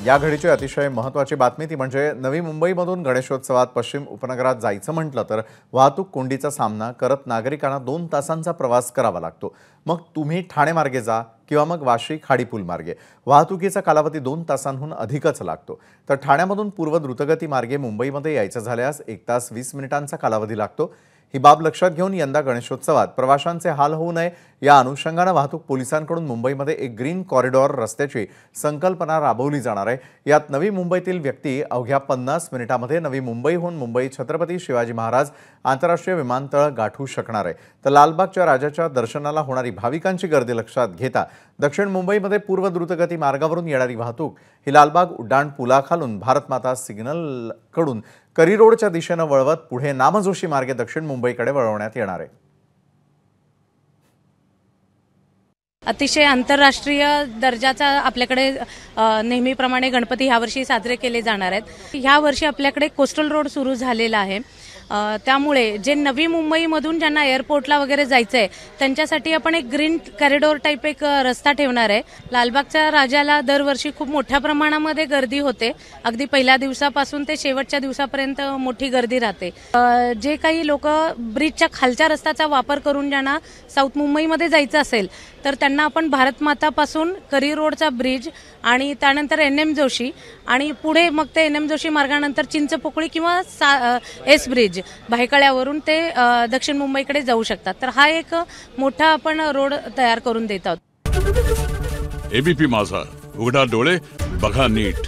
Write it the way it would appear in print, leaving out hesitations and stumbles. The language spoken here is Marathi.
या घडीची अतिशय महत्त्वाची बातमी ती म्हणजे नवी मुंबईमधून गणेशोत्सवात पश्चिम उपनगरात जायचं म्हटलं तर वाहतूक कोंडीचा सामना करत नागरिकांना 2 तासांचा प्रवास करावा लागतो। मग तुम्ही ठाणे मार्गे जा किंवा मग वाशी खाडीपूल मार्गे वाहतुकीचा कालावधी 2 तासांहून अधिकच लागतो। तर ठाण्यामधून पूर्व द्रुतगती मार्गे मुंबईमध्ये यायचं झाल्यास 1 तास 20 मिनिटांचा कालावधी लागतो। ही बाब लक्षात घेऊन यंदा गणेशोत्सवात प्रवाशांचे हाल होऊ नये या अनुषंगाने वाहतूक पोलिसांकडून मुंबईमध्ये एक ग्रीन कॉरिडॉर रस्त्याची संकल्पना राबवली जाणार आहे। यात नवी मुंबईतील व्यक्ती अवघ्या 50 मिनिटांमध्ये नवी मुंबईहून मुंबई छत्रपती शिवाजी महाराज आंतरराष्ट्रीय विमानतळ गाठू शकणार आहे। तर लालबागच्या राजाच्या दर्शनाला होणारी भाविकांची गर्दी लक्षात घेता दक्षिण मुंबईमध्ये पूर्व द्रुतगती मार्गावरून येणारी वाहतूक ही लालबाग उड्डाण पुलाखालून भारतमाता सिग्नल कडून करी रोडच्या दिशेने वळवत पुढे नामजोशी मार्गे दक्षिण मुंबईकडे वळवण्यात येणार आहे। अतिशय आंतरराष्ट्रीय दर्जाचा आपल्याकडे नेहमीप्रमाणे गणपती ह्यावर्षी साजरे केले जाणार आहेत। ह्या वर्षी आपल्याकडे कोस्टल रोड सुरू झालेला आहे, त्यामुळे जे नवी मुंबईमधून ज्यांना एअरपोर्टला वगैरे जायचं आहे त्यांच्यासाठी आपण एक ग्रीन कॉरिडॉर टाईप एक रस्ता ठेवणार आहे। लालबागच्या राजाला दरवर्षी खूप मोठ्या प्रमाणामध्ये गर्दी होते, अगदी पहिल्या दिवसापासून ते शेवटच्या दिवसापर्यंत मोठी गर्दी राहते। जे काही लोक ब्रिजच्या खालच्या रस्त्याचा वापर करून ज्यांना साऊथ मुंबईमध्ये जायचं असेल तर त्यांना आपण भारतमातापासून करी रोडचा ब्रिज आणि त्यानंतर NM जोशी आणि पुढे मग ते NM जोशी मार्गानंतर चिंचपोकळी किंवा एस ब्रिज भायखळ्यावरून ते दक्षिण मुंबईकडे जाऊ शकतात। तर हा एक मोठा आपण रोड तयार करून देत आहोत। ABP माझा, उघडा डोळे बघा नीट।